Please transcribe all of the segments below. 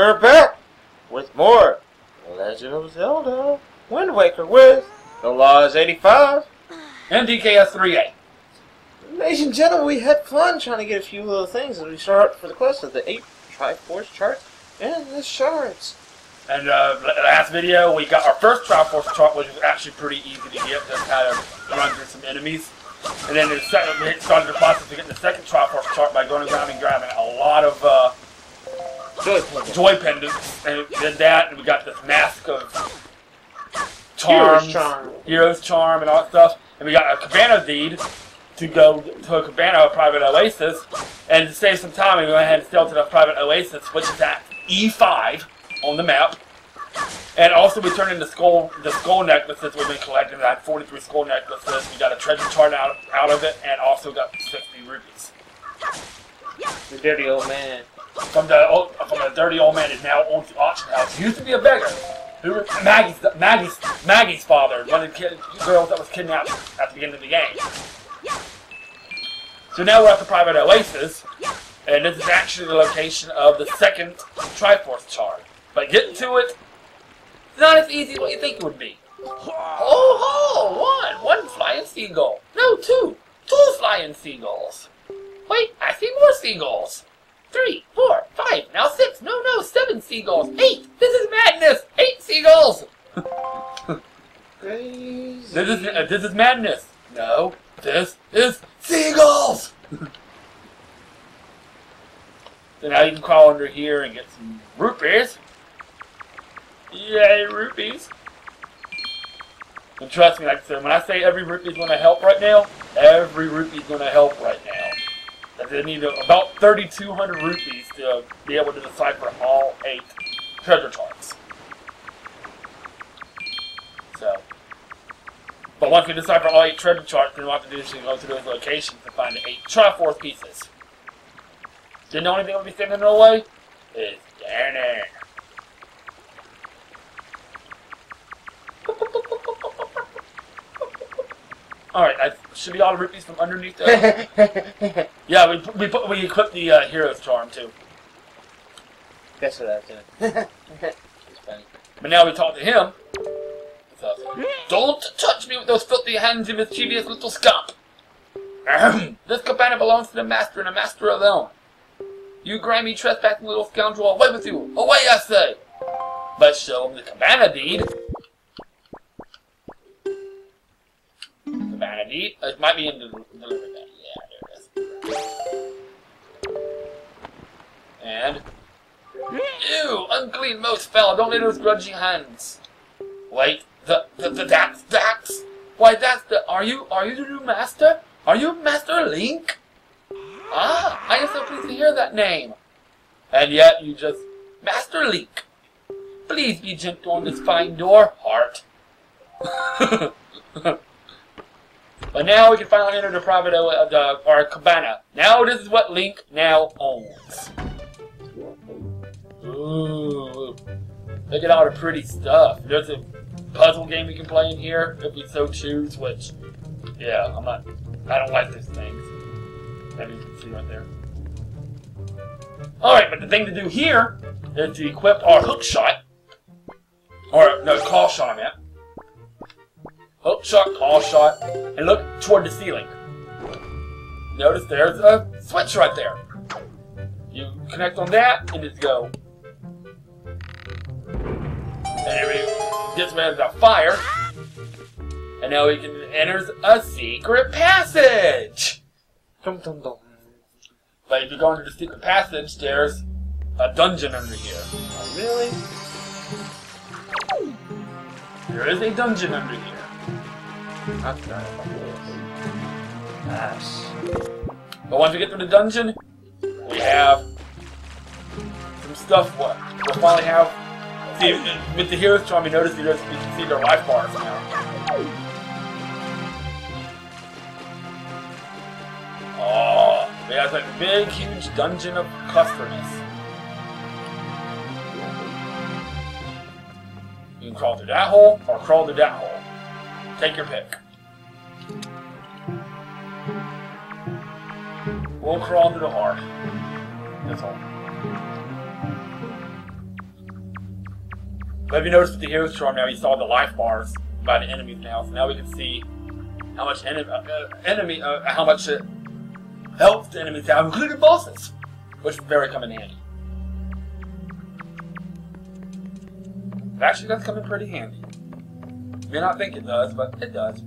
we're back with more Legend of Zelda Wind Waker with TheLoZ85 and DKS38. Ladies and gentlemen, we had fun trying to get a few little things as we start for the quest of the 8 Triforce charts and the shards. And last video, we got our first Triforce chart, which was actually pretty easy to get. Just kind of run through some enemies. And then we started the process of getting the second Triforce chart by going around and grabbing a lot of joy pendants. And we did that, and we got this mask of charms, Hero's Charm, and all that stuff. And we got a Cabana deed to go to a Cabana, a private oasis. And to save some time, we went ahead and sailed to the private oasis, which is at E5 on the map. And also we turned in the skull necklaces we've been collecting. We had 43 skull necklaces. We got a treasure chart out of it, and also got 60 rupees. The dirty old man. From the dirty old man who now owns the auction house. He used to be a beggar. Maggie's father, one of the girls that was kidnapped at the beginning of the game. So now we're at the private oasis, and this is actually the location of the second Triforce chart. But getting to it, it's not as easy as what you think it would be. Oh, one flying seagull. No, two flying seagulls. Wait, I see more seagulls. 3, 4, 5, now 6, no, 7 seagulls. 8, this is madness. 8 seagulls. Crazy. This is madness. No, this is seagulls. So now you can crawl under here and get some rupees. Yay, rupees. And trust me, like I said, when I say every rupee is going to help right now, every rupee is going to help right now. They need about 3,200 rupees to be able to decipher all 8 treasure charts. So, but once we decipher all 8 treasure charts, then we'll have to do is go to those locations to find the 8 Triforce pieces. Then the only thing we'll be standing in the way is down there. Alright, that should be all the rupees from underneath there. Yeah, we equipped the Hero's Charm too. Guess what I was doing. It's funny. But now we talk to him. Don't touch me with those filthy hands, you mischievous little scump. This cabana belongs to the master and the master alone. You grimy trespassing little scoundrel, away with you! Away, I say! But show him the cabana deed. Cabana deed? It might be in the delivery bag. Yeah, there it is. And... Ew! Unclean most foul! Don't let those grudgy hands! Wait, that's... Why, that's the... Are you the new master? Are you Master Link? Ah, I am so pleased to hear that name. And yet you just... Master Link. Please be gentle on this fine door, heart. But now we can finally enter the private our cabana. Now this is what Link now owns. Ooh, look at all the pretty stuff. There's a puzzle game we can play in here if we so choose. Which, yeah, I don't like those things. As you can see right there. All right, but the thing to do here is to equip our hook shot, or no, call shot. I meant. Hook shot, call shot, and look toward the ceiling. Notice there's a switch right there. You connect on that, and just go. And it gets rid of the fire. And now we can enter a secret passage. Dum dum dum. But if you go into the secret passage, there's a dungeon under here. Oh, really? There is a dungeon under here. That's nice. Nice. But once we get to the dungeon, we have some stuff. We'll finally have. See, with the Hero's Charm, you notice you can see their life bars now. Oh, it has like a big, huge dungeon of custardness. You can crawl through that hole or crawl through that hole. Take your pick. We'll crawl into the heart. That's all. But if you notice with the hero charm now, you saw the life bars by the enemies now. So now we can see how much how much health the enemies have, including bosses, which very come in handy. It actually does come in pretty handy. You may not think it does, but it does.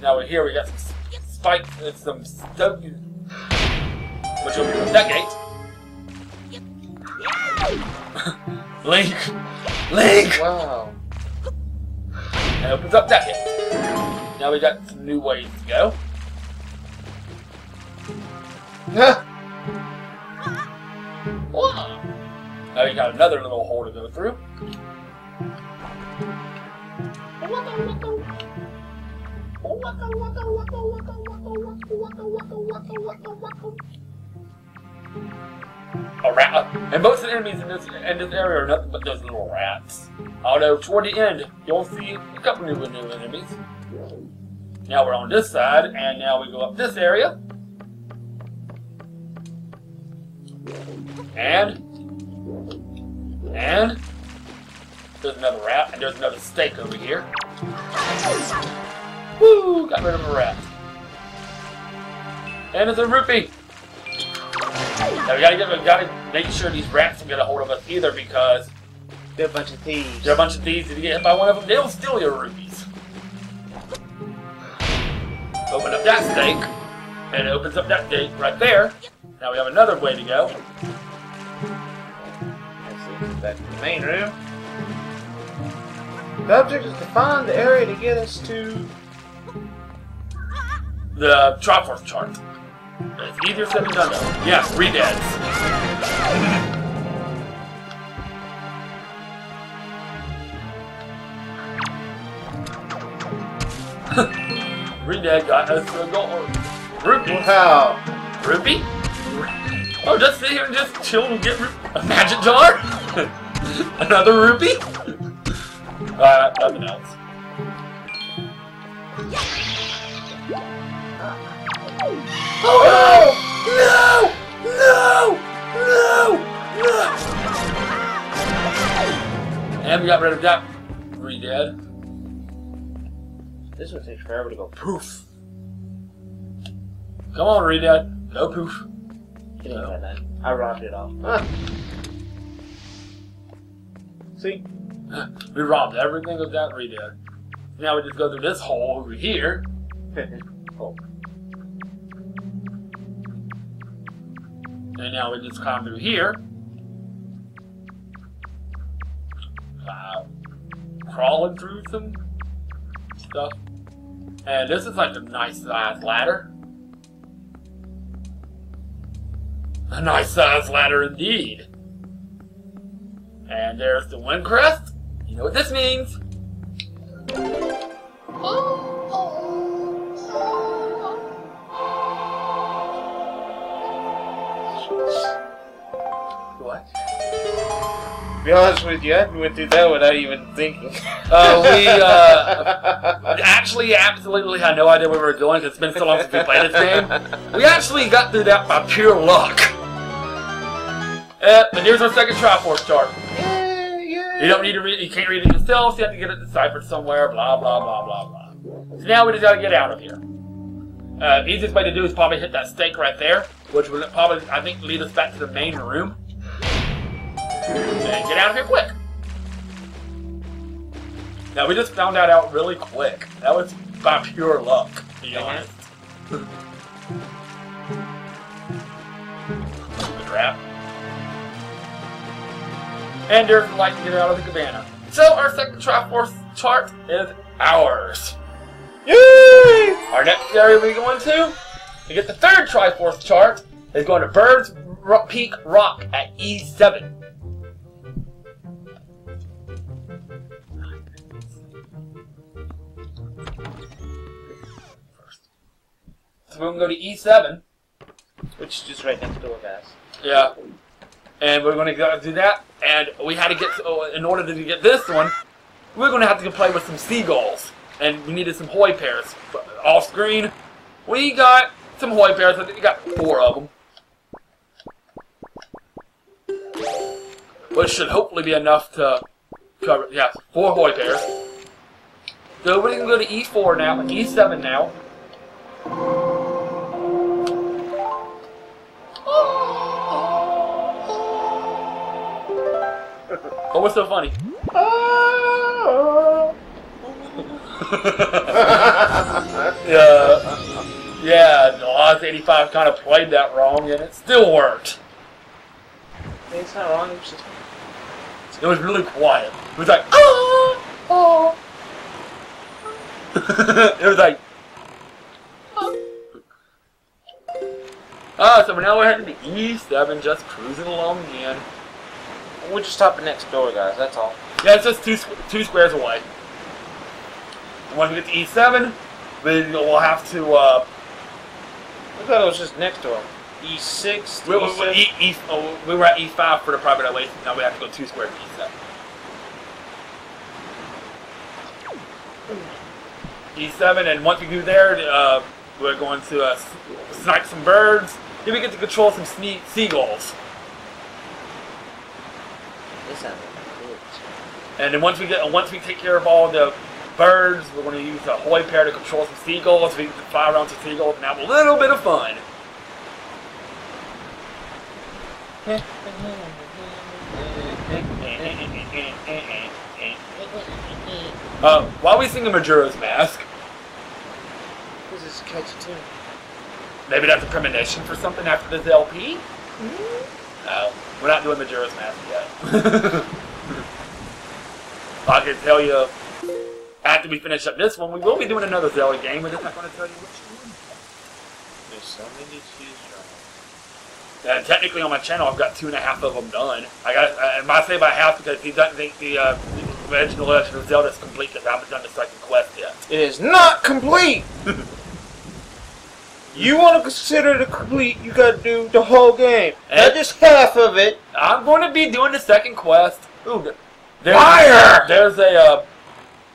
Now we're here, we got some spikes and some stuff, which will be from that gate. Link! Link! Wow. And it opens up that gate. Now we got some new ways to go. Wow. Now you got another little hole to go through. A rat, and most of the enemies in this area are nothing but those little rats. Although toward the end, you'll see a couple new enemies. Now we're on this side, and now we go up this area. And there's another rat, and there's another steak over here. Woo! Got rid of a rat. And it's a rupee. Now we gotta make sure these rats don't get a hold of us either, because they're a bunch of thieves. They're a bunch of thieves. If you get hit by one of them, they'll steal your rupees. Open up that steak, and it opens up that gate right there. Now we have another way to go. Let's see, back to the main room. The object is to find the area to get us to the Triforce chart. It's easier said than done though. Yeah, redads. Redad got us a gold. Rupee. Wow. Rupee? Oh, just sit here and just chill and get a magic jar? Another rupee? Nothing else. Oh no! No! No! No! And we got rid of that Redad. This one takes forever to go poof. Come on, Redad. No poof. It ain't got nothing. I robbed it off. Huh. See? We robbed everything of that Redad. Now we just go through this hole over here. Oh. And now we just climb through here. Crawling through some stuff. And this is like a nice sized ladder. A nice sized ladder indeed. And there's the wind crest. You know what this means. What? To be honest with you, I went through that without even thinking. We actually absolutely had no idea where we were going because it's been so long since we played this game. We actually got through that by pure luck. But here's our second Triforce chart. You don't need to read it, you can't read it yourself, so you have to get it deciphered somewhere, blah, blah, blah, blah, blah. So now we just gotta get out of here. Easiest way to do is probably hit that stake right there, which will probably, I think, lead us back to the main room. And get out of here quick. Now we just found that out really quick. That was by pure luck, to be honest. Stupid rat. And there's the light to get out of the cabana. So our second Triforce chart is ours. Yay! Our next area we're going to get the third Triforce chart is going to Bird's Peak Rock at E7. So we're going to go to E7. Which is just right next door, guys. Yeah. And we're going to go do that. And we had to get, in order to get this one, we're going to have to go play with some seagulls. And we needed some hoi pairs. Off screen, we got some hoi pairs. I think we got 4 of them. Which should hopefully be enough to cover. Yeah, 4 Hoy pairs. So we can go to E4 now, E7 now. Oh, what's so funny? Yeah, TheLoZ85 kind of played that wrong, and it still worked. It's not wrong. It was really quiet. It was like, oh. It was like, so now we're heading to E7, just cruising along again. We're just stopping next door, guys. That's all. Yeah, it's just two squares away. And when we get to E7, we'll have to. I thought it was just next door. E6. We were at E5 for the private LA. Now we have to go 2 squares to E7. E7, and once we do there, we're going to snipe some birds. Then we get to control some seagulls. This sounds like good. And then once we take care of all the birds, we're going to use a Hoy pair to control some seagulls. We can fly around some seagulls and have a little bit of fun. While we sing a Majora's Mask. This is a catchy tune. Maybe that's a premonition for something after this LP? No, we're not doing Majora's Mask yet. I can tell you, after we finish up this one, we will be doing another Zelda game, but I'm not going to tell you which one. There's so many to choose from. And technically on my channel, I've got 2.5 of them done. And I say by half because he doesn't think the original Legend of Zelda is complete because I haven't done the second quest yet. It is not complete! You want to consider it complete, you got to do the whole game. Not just half of it. I'm going to be doing the second quest. Ooh, Liar! There's a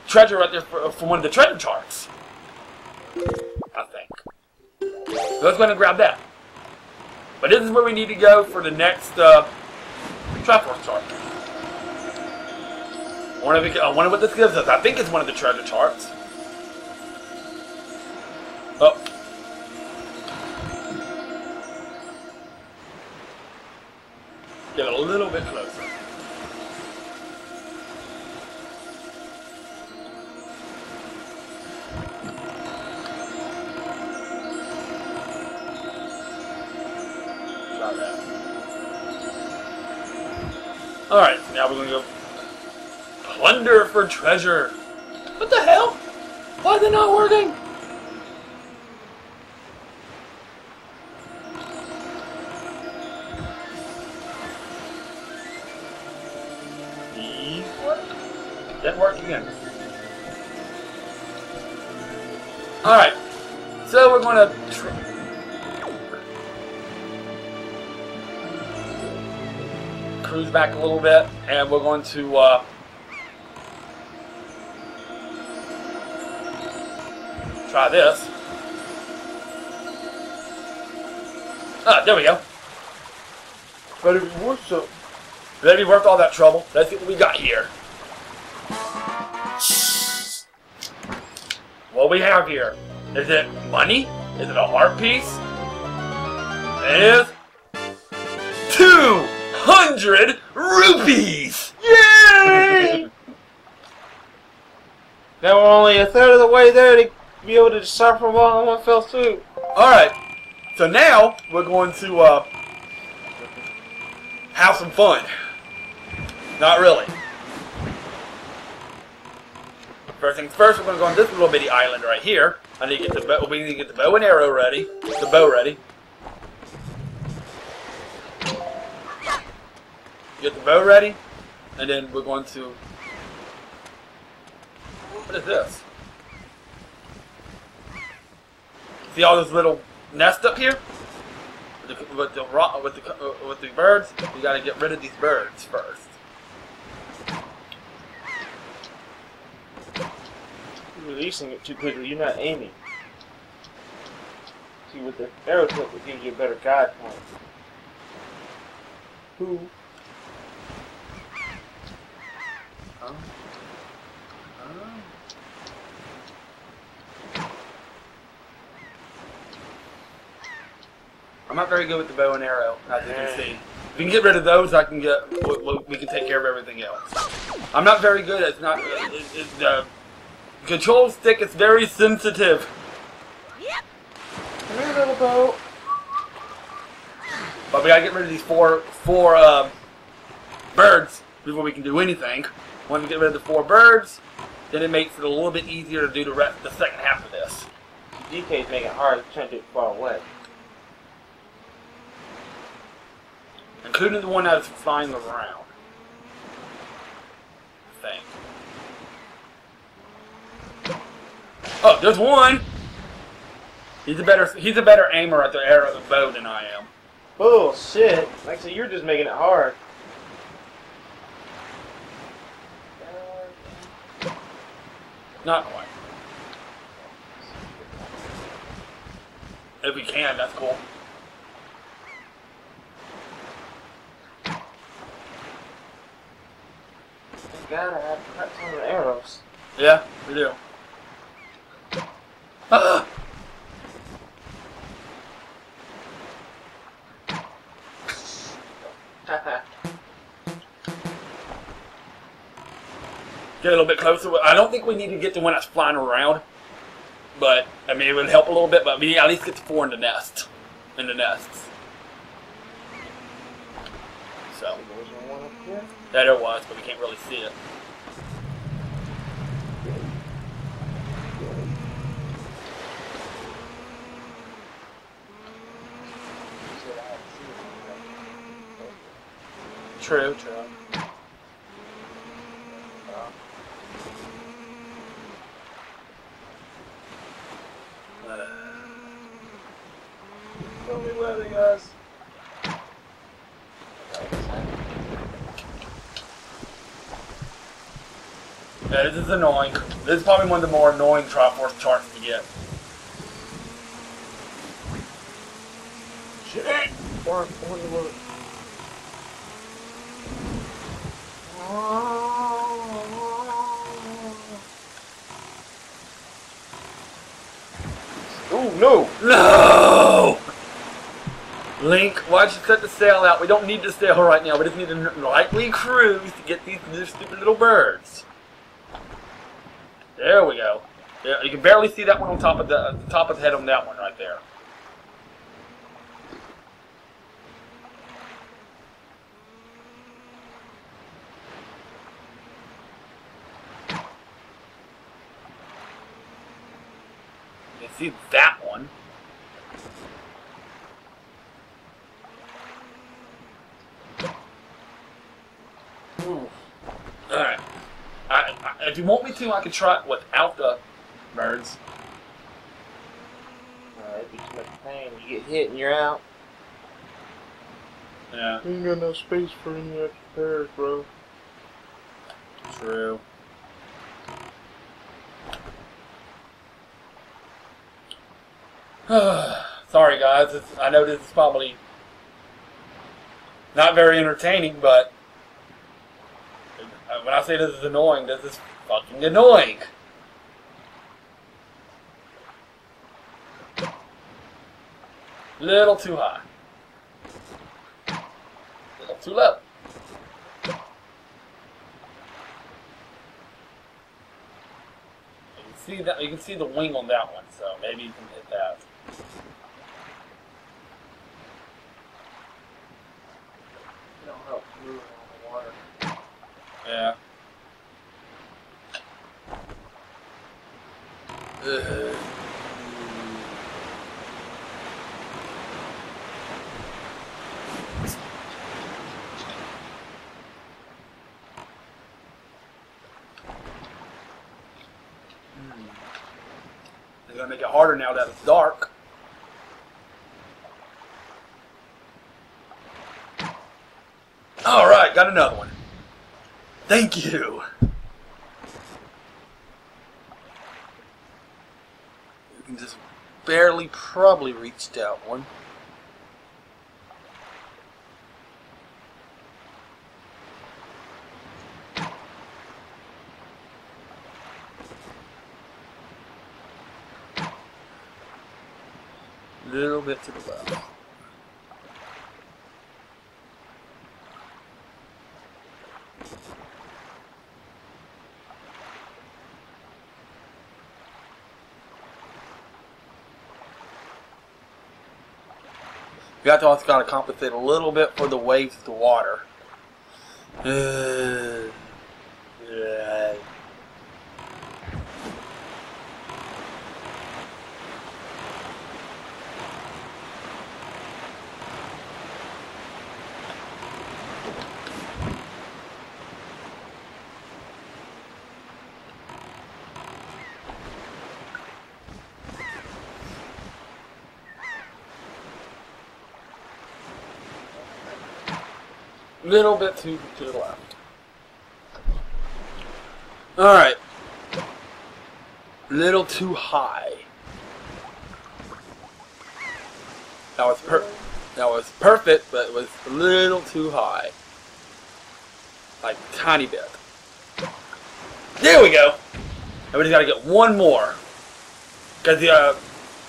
treasure right there for one of the treasure charts. I think. So let's go ahead and grab that. But this is where we need to go for the next Triforce chart. I wonder what this gives us. I think it's one of the treasure charts. Oh. Get a little bit closer. Alright, now we're going to go plunder for treasure. What the hell? Why is it not working? Didn't work again. Alright, so we're going to cruise back a little bit, and we're going to try this. Ah, there we go. Better be worth something. Better be worth all that trouble. Let's see what we got here. What we have here? Is it money? Is it a heart piece? It is 200 rupees! Yay! Now we're only a third of the way there to be able to decipher them all in one fell swoop. Alright, so now we're going to have some fun. Not really. First things first, we're going to go on this little bitty island right here. I need to get the bow. We need to get the bow and arrow ready. The bow ready. Get the bow ready, and then we're going to. What is this? See all those little nests up here with the birds. We got to get rid of these birds first. Releasing it too quickly, you're not aiming. See, with the arrow tip, it gives you a better guide point. Who? I'm not very good with the bow and arrow, as you can see. If we can get rid of those, I can get. We can take care of everything else. I'm not very good. It's not. The control stick is very sensitive. Come here, little boat. But we gotta get rid of these four birds before we can do anything. Once we get rid of the 4 birds, then it makes it a little bit easier to do the second half of this. DK's making it hard. He's trying to do it far away. Including the one that's flying around. I think. Oh, there's one! He's a better aimer at the arrow of the bow than I am. Bullshit. Like I said, you're just making it hard. Not quite. If we can, that's cool. You gotta have crap ton of arrows. Yeah, we do. Ah! Get a little bit closer. I don't think we need to get the one that's flying around. But, I mean, it would help a little bit, but we need to at least get the 4 in the nest. In the nests. So. Yeah, there was, but we can't really see it. True, true. Tell me where they guys. Yeah, this is annoying. This is probably one of the more annoying Triforce charts to get. Shit! Or oh no! No! Link, why'd you set the sail out? We don't need the sail right now. We just need to lightly cruise to get these stupid little birds. There we go. Yeah, you can barely see that one on top of the head on that one right there. You can see that one. Alright. If you want me to, I can try it without the birds. it'd be too much pain. You get hit and you're out. Yeah. You ain't got no space for any extra pairs, bro. True. Sorry guys, I know this is probably not very entertaining, but when I say this is annoying, this is fucking annoying. Little too high. Little too low. See that? You can see the wing on that one, so maybe you can hit that. It'll help move on the water. Yeah. Ugh. They're gonna make it harder now that it's dark. Alright, got another one. Thank you. You can just barely probably reach that one. little bit to the left. You have to also kind of compensate a little bit for the waves of the water. Little bit to the left. Alright. Little too high. That was perfect, but it was a little too high. Like tiny bit. There we go. And we just gotta get one more. Because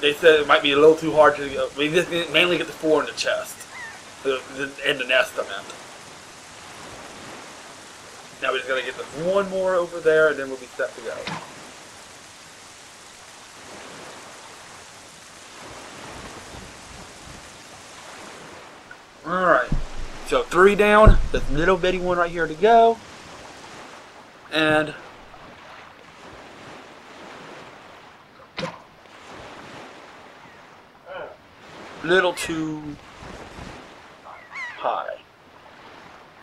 they said it might be a little too hard to we just mainly get the 4 in the chest. In the nest, I meant. Now we just gotta get this one more over there, and then we'll be set to go. Alright. So 3 down, this little bitty one right here to go. And little too high.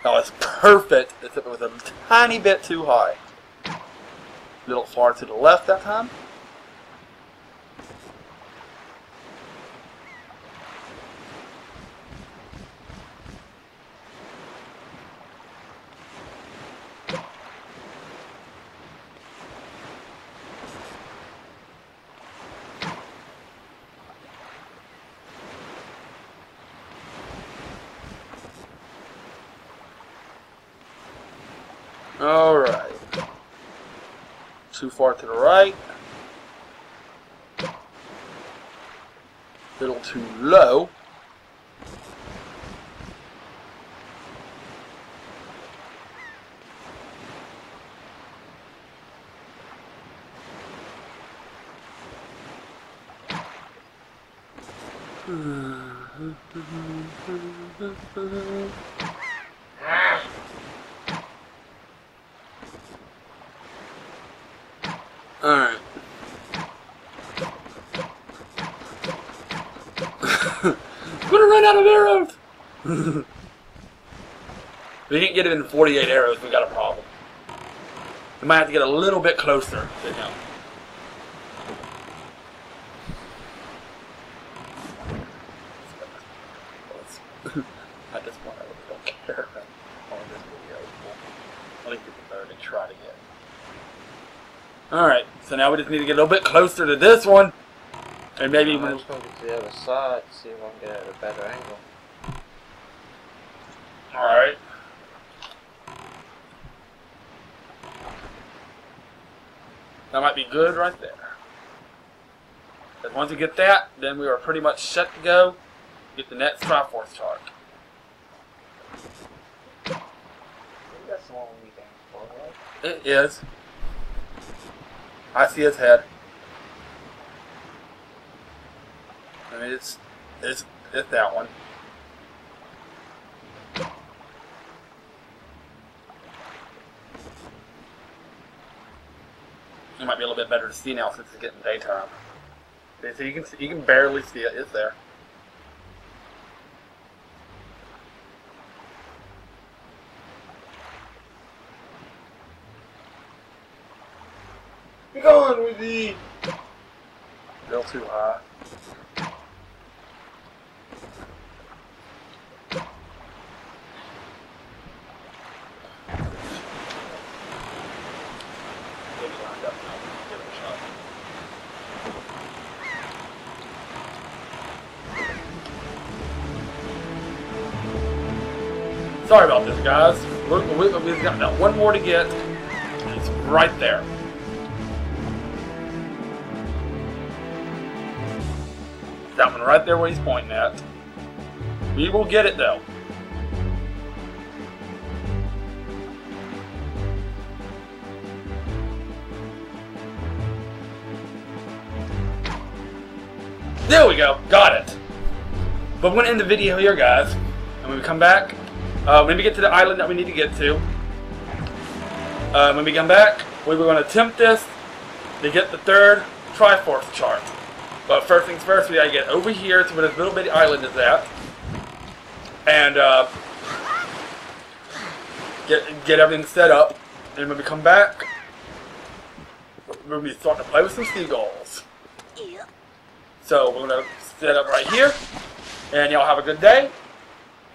That was perfect, except it was a tiny bit too high. A little far to the left that time. Alright. Too far to the right. Little too low. Alright. I'm gonna run out of arrows! If we can't get it in 48 arrows, we got a problem. We might have to get a little bit closer to him. At this point, I really don't care on this video. I think people better to try to get. Alright, so now we just need to get a little bit closer to this one. And maybe I'm just going to get to the other side, see if I can get it at a better angle. Alright. That might be good right there. But once we get that, then we are pretty much set to go. Get the next Triforce chart. That's the one we aim for, right? It is. I see his head. I mean, it's that one. It might be a little bit better to see now since it's getting daytime. Okay, so you can barely see it. It's there. Be going with the A little too high. Get it lined up now. Give it a shot. Sorry about this, guys. We've got that one more to get. It's right there. That one right there where he's pointing at. We will get it though. There we go, got it. But we're gonna end the video here, guys. And when we come back, when we get to the island that we need to get to, when we come back, we were gonna attempt this to get the third Triforce chart. But first things first, we gotta get over here to where this little bitty island is at, and get everything set up. And when we come back, we'll be starting to play with some seagulls. So we're gonna set up right here, and y'all have a good day.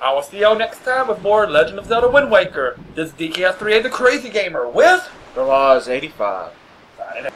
I will see y'all next time with more Legend of Zelda Wind Waker. This is DKS3A the Crazy Gamer with TheLoZ85. Signing out.